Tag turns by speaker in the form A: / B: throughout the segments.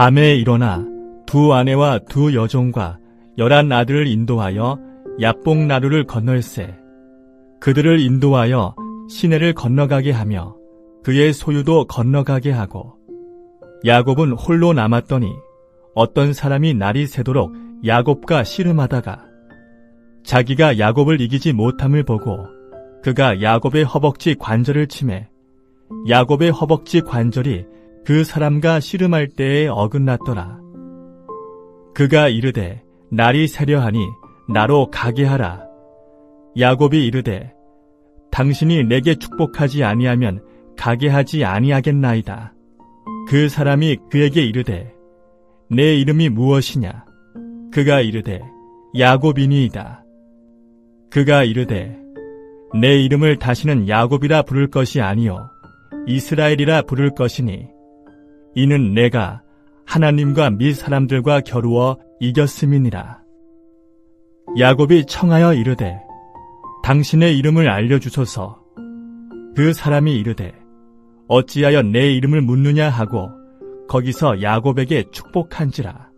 A: 밤에 일어나 두 아내와 두 여종과 11 아들을 인도하여 야복 나루를 건널세. 그들을 인도하여 시내를 건너가게 하며 그의 소유도 건너가게 하고, 야곱은 홀로 남았더니 어떤 사람이 날이 새도록 야곱과 씨름하다가 자기가 야곱을 이기지 못함을 보고 그가 야곱의 허벅지 관절을 치매 야곱의 허벅지 관절이 그 사람과 씨름할 때에 어긋났더라. 그가 이르되 날이 새려하니 나로 가게 하라. 야곱이 이르되 당신이 내게 축복하지 아니하면 가게 하지 아니하겠나이다. 그 사람이 그에게 이르되 내 이름이 무엇이냐? 그가 이르되 야곱이니이다. 그가 이르되 내 이름을 다시는 야곱이라 부를 것이 아니요 이스라엘이라 부를 것이니 이는 내가 하나님과 및 사람들과 겨루어 이겼음이니라. 야곱이 청하여 이르되 당신의 이름을 알려주소서. 그 사람이 이르되 어찌하여 내 이름을 묻느냐 하고 거기서 야곱에게 축복한지라.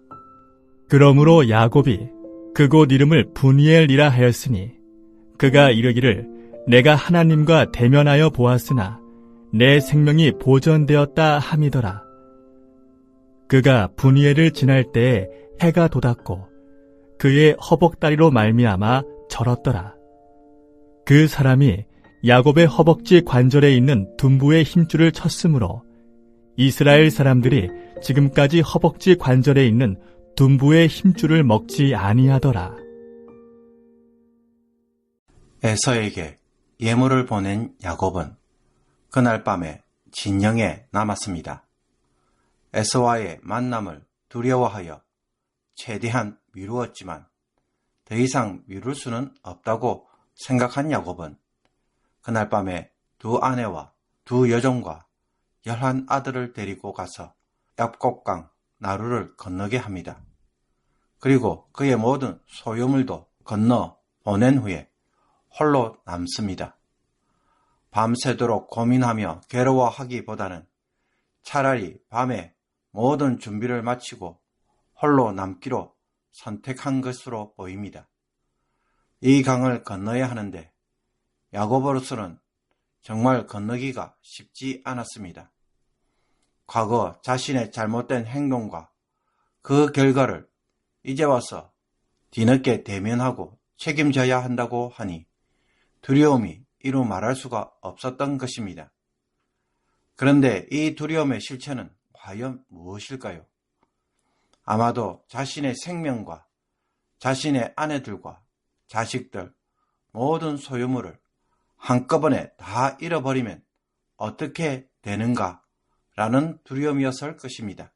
A: 그러므로 야곱이 그곳 이름을 브니엘이라 하였으니 그가 이르기를 내가 하나님과 대면하여 보았으나 내 생명이 보전되었다 함이더라. 그가 브니엘을 지날 때에 해가 돋았고 그의 허벅다리로 말미암아 절었더라. 그 사람이 야곱의 허벅지 관절에 있는 둔부의 힘줄을 쳤으므로 이스라엘 사람들이 지금까지 허벅지 관절에 있는 둔부의 힘줄을 먹지 아니하더라.
B: 에서에게 예물을 보낸 야곱은 그날 밤에 진영에 남았습니다. 에서와의 만남을 두려워하여 최대한 미루었지만 더 이상 미룰 수는 없다고 생각한 야곱은 그날 밤에 두 아내와 두 여종과 11 아들을 데리고 가서 야복강 나루를 건너게 합니다. 그리고 그의 모든 소유물도 건너 보낸 후에 홀로 남습니다. 밤새도록 고민하며 괴로워하기보다는 차라리 밤에 모든 준비를 마치고 홀로 남기로 선택한 것으로 보입니다. 이 강을 건너야 하는데 야곱으로서는 정말 건너기가 쉽지 않았습니다. 과거 자신의 잘못된 행동과 그 결과를 이제 와서 뒤늦게 대면하고 책임져야 한다고 하니 두려움이 이루 말할 수가 없었던 것입니다. 그런데 이 두려움의 실체는 과연 무엇일까요? 아마도 자신의 생명과 자신의 아내들과 자식들, 모든 소유물을 한꺼번에 다 잃어버리면 어떻게 되는가? 라는 두려움이었을 것입니다.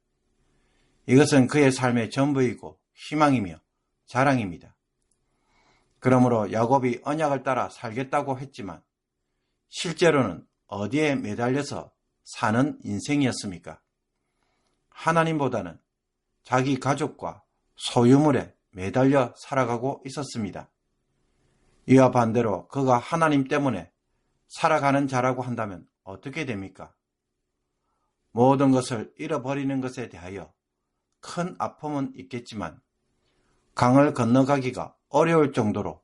B: 이것은 그의 삶의 전부이고 희망이며 자랑입니다. 그러므로 야곱이 언약을 따라 살겠다고 했지만 실제로는 어디에 매달려서 사는 인생이었습니까? 하나님보다는 자기 가족과 소유물에 매달려 살아가고 있었습니다. 이와 반대로 그가 하나님 때문에 살아가는 자라고 한다면 어떻게 됩니까? 모든 것을 잃어버리는 것에 대하여 큰 아픔은 있겠지만 강을 건너가기가 어려울 정도로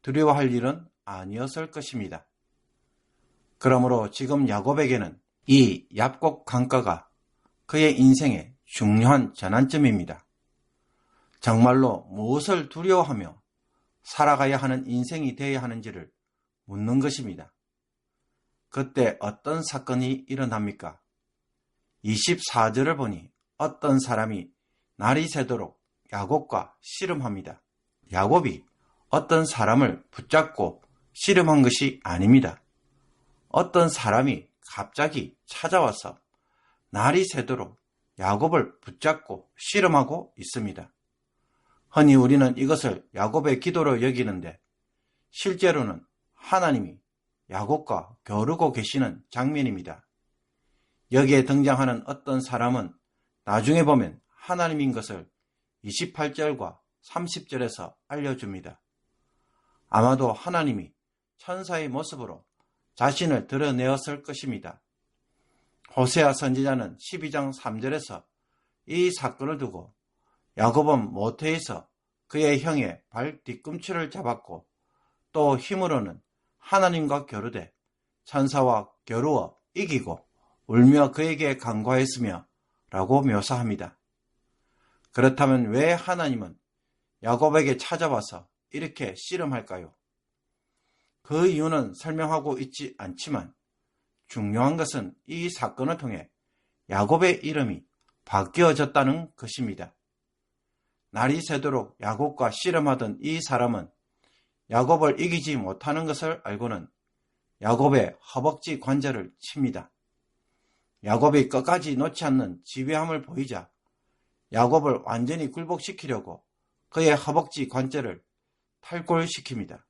B: 두려워할 일은 아니었을 것입니다. 그러므로 지금 야곱에게는 이 얍곡 강가가 그의 인생의 중요한 전환점입니다. 정말로 무엇을 두려워하며 살아가야 하는 인생이 되어야 하는지를 묻는 것입니다. 그때 어떤 사건이 일어납니까? 24절을 보니 어떤 사람이 날이 새도록 야곱과 씨름합니다. 야곱이 어떤 사람을 붙잡고 씨름한 것이 아닙니다. 어떤 사람이 갑자기 찾아와서 날이 새도록 야곱을 붙잡고 씨름하고 있습니다. 흔히 우리는 이것을 야곱의 기도로 여기는데 실제로는 하나님이 야곱과 겨루고 계시는 장면입니다. 여기에 등장하는 어떤 사람은 나중에 보면 하나님인 것을 28절과 30절에서 알려줍니다. 아마도 하나님이 천사의 모습으로 자신을 드러내었을 것입니다. 호세아 선지자는 12장 3절에서 이 사건을 두고 야곱은 모태에서 그의 형의 발 뒤꿈치를 잡았고 또 힘으로는 하나님과 겨루되 천사와 겨루어 이기고 울며 그에게 간구하였으며 라고 묘사합니다. 그렇다면 왜 하나님은 야곱에게 찾아와서 이렇게 씨름할까요? 그 이유는 설명하고 있지 않지만 중요한 것은 이 사건을 통해 야곱의 이름이 바뀌어졌다는 것입니다. 날이 새도록 야곱과 씨름하던 이 사람은 야곱을 이기지 못하는 것을 알고는 야곱의 허벅지 관절을 칩니다. 야곱이 끝까지 놓지 않는 지배함을 보이자 야곱을 완전히 굴복시키려고 그의 허벅지 관절을 탈골시킵니다.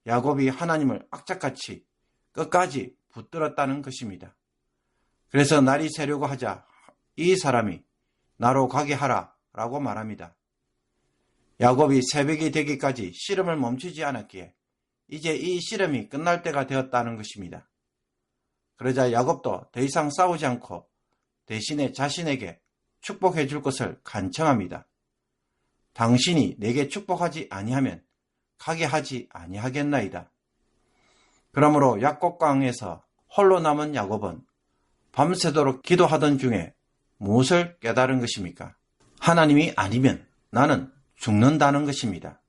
B: 야곱이 하나님을 악착같이 끝까지 붙들었다는 것입니다. 그래서 날이 새려고 하자 이 사람이 나로 가게 하라 라고 말합니다. 야곱이 새벽이 되기까지 씨름을 멈추지 않았기에 이제 이 씨름이 끝날 때가 되었다는 것입니다. 그러자 야곱도 더 이상 싸우지 않고 대신에 자신에게 축복해 줄 것을 간청합니다. 당신이 내게 축복하지 아니하면 가게 하지 아니하겠나이다. 그러므로 약곡강에서 홀로 남은 야곱은 밤새도록 기도하던 중에 무엇을 깨달은 것입니까? 하나님이 아니면 나는 죽는다는 것입니다.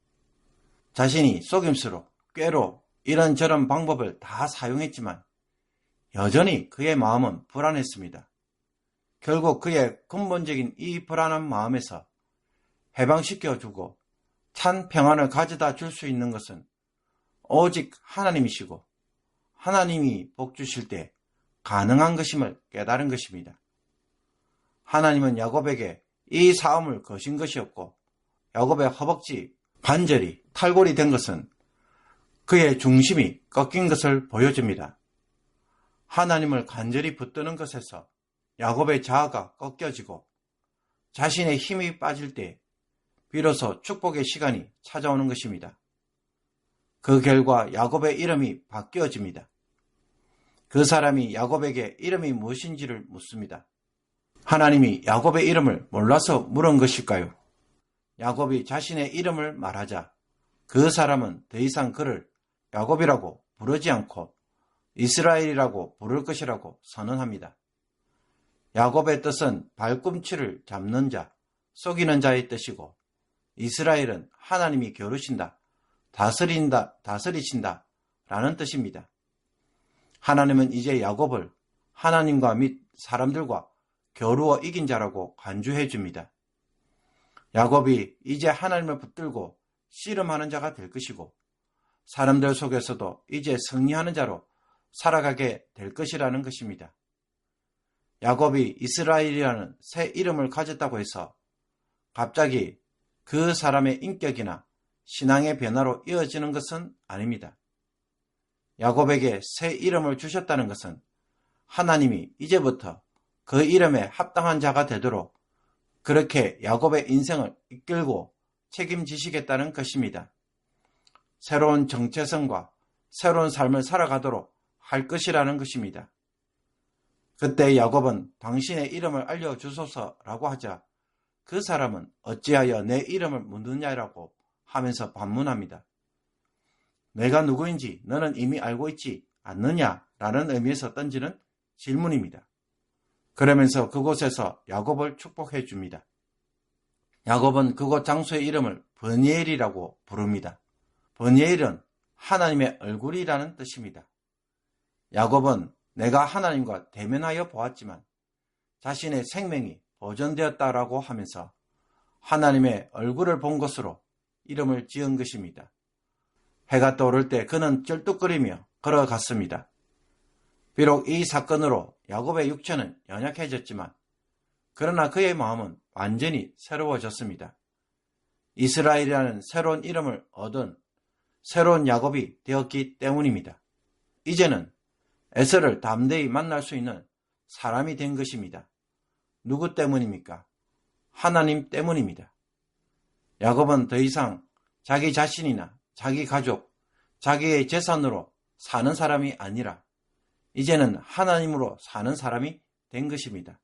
B: 자신이 속임수로, 꾀로 이런저런 방법을 다 사용했지만 여전히 그의 마음은 불안했습니다. 결국 그의 근본적인 이 불안한 마음에서 해방시켜주고 찬 평안을 가져다 줄 수 있는 것은 오직 하나님이시고 하나님이 복 주실 때 가능한 것임을 깨달은 것입니다. 하나님은 야곱에게 이 사움을 거신 것이었고 야곱의 허벅지 관절이 탈골이 된 것은 그의 중심이 꺾인 것을 보여줍니다. 하나님을 간절히 붙드는 것에서 야곱의 자아가 꺾여지고 자신의 힘이 빠질 때 비로소 축복의 시간이 찾아오는 것입니다. 그 결과 야곱의 이름이 바뀌어집니다. 그 사람이 야곱에게 이름이 무엇인지를 묻습니다. 하나님이 야곱의 이름을 몰라서 물은 것일까요? 야곱이 자신의 이름을 말하자 그 사람은 더 이상 그를 야곱이라고 부르지 않고 이스라엘이라고 부를 것이라고 선언합니다. 야곱의 뜻은 발꿈치를 잡는 자, 속이는 자의 뜻이고 이스라엘은 하나님이 겨루신다, 다스리신다 라는 뜻입니다. 하나님은 이제 야곱을 하나님과 및 사람들과 겨루어 이긴 자라고 간주해 줍니다. 야곱이 이제 하나님을 붙들고 씨름하는 자가 될 것이고 사람들 속에서도 이제 승리하는 자로 살아가게 될 것이라는 것입니다. 야곱이 이스라엘이라는 새 이름을 가졌다고 해서 갑자기 그 사람의 인격이나 신앙의 변화로 이어지는 것은 아닙니다. 야곱에게 새 이름을 주셨다는 것은 하나님이 이제부터 그 이름에 합당한 자가 되도록 그렇게 야곱의 인생을 이끌고 책임지시겠다는 것입니다. 새로운 정체성과 새로운 삶을 살아가도록 할 것이라는 것입니다. 그때 야곱은 당신의 이름을 알려주소서라고 하자 그 사람은 어찌하여 내 이름을 묻느냐라고 하면서 반문합니다. 내가 누구인지 너는 이미 알고 있지 않느냐라는 의미에서 던지는 질문입니다. 그러면서 그곳에서 야곱을 축복해 줍니다. 야곱은 그곳 장소의 이름을 버니엘이라고 부릅니다. 버니엘은 하나님의 얼굴이라는 뜻입니다. 야곱은 내가 하나님과 대면하여 보았지만 자신의 생명이 보존되었다라고 하면서 하나님의 얼굴을 본 것으로 이름을 지은 것입니다. 해가 떠오를 때 그는 쩔뚝거리며 걸어갔습니다. 비록 이 사건으로 야곱의 육체는 연약해졌지만 그러나 그의 마음은 완전히 새로워졌습니다. 이스라엘이라는 새로운 이름을 얻은 새로운 야곱이 되었기 때문입니다. 이제는 에서를 담대히 만날 수 있는 사람이 된 것입니다. 누구 때문입니까? 하나님 때문입니다. 야곱은 더 이상 자기 자신이나 자기 가족, 자기의 재산으로 사는 사람이 아니라 이제는 하나님으로 사는 사람이 된 것입니다.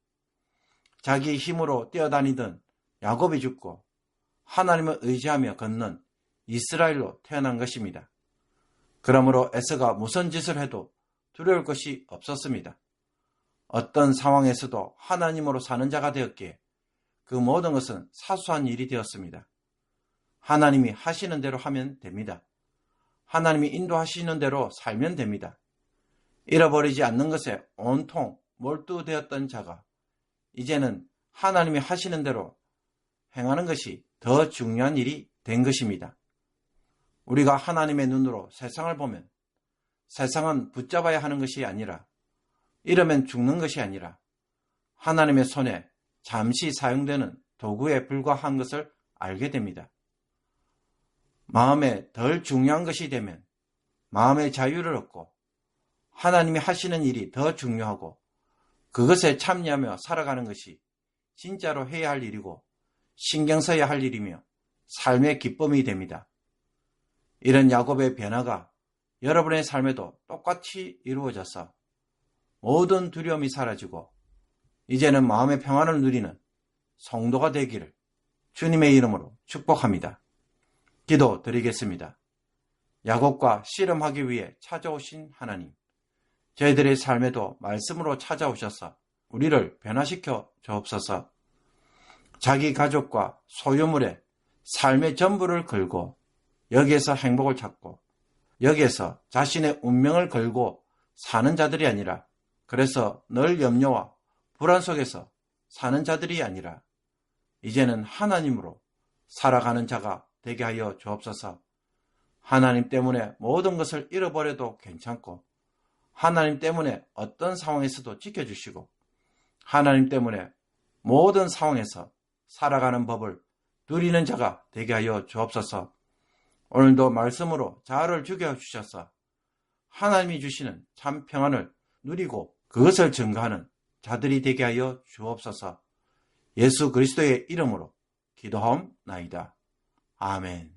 B: 자기 힘으로 뛰어다니던 야곱이 죽고 하나님을 의지하며 걷는 이스라엘로 태어난 것입니다. 그러므로 에서가 무슨 짓을 해도 두려울 것이 없었습니다. 어떤 상황에서도 하나님으로 사는 자가 되었기에 그 모든 것은 사소한 일이 되었습니다. 하나님이 하시는 대로 하면 됩니다. 하나님이 인도하시는 대로 살면 됩니다. 잃어버리지 않는 것에 온통 몰두되었던 자가 이제는 하나님이 하시는 대로 행하는 것이 더 중요한 일이 된 것입니다. 우리가 하나님의 눈으로 세상을 보면 세상은 붙잡아야 하는 것이 아니라 이러면 죽는 것이 아니라 하나님의 손에 잠시 사용되는 도구에 불과한 것을 알게 됩니다. 마음에 덜 중요한 것이 되면 마음의 자유를 얻고 하나님이 하시는 일이 더 중요하고 그것에 참여하며 살아가는 것이 진짜로 해야 할 일이고 신경 써야 할 일이며 삶의 기쁨이 됩니다. 이런 야곱의 변화가 여러분의 삶에도 똑같이 이루어져서 모든 두려움이 사라지고 이제는 마음의 평안을 누리는 성도가 되기를 주님의 이름으로 축복합니다. 기도 드리겠습니다. 야곱과 씨름하기 위해 찾아오신 하나님, 저희들의 삶에도 말씀으로 찾아오셔서 우리를 변화시켜 주옵소서. 자기 가족과 소유물에 삶의 전부를 걸고 여기에서 행복을 찾고 여기에서 자신의 운명을 걸고 사는 자들이 아니라 그래서 늘 염려와 불안 속에서 사는 자들이 아니라 이제는 하나님으로 살아가는 자가 되게 하여 주옵소서. 하나님 때문에 모든 것을 잃어버려도 괜찮고 하나님 때문에 어떤 상황에서도 지켜주시고 하나님 때문에 모든 상황에서 살아가는 법을 누리는 자가 되게 하여 주옵소서. 오늘도 말씀으로 자아를 죽여주셔서 하나님이 주시는 참 평안을 누리고 그것을 증거하는 자들이 되게 하여 주옵소서. 예수 그리스도의 이름으로 기도하옵나이다. 아멘.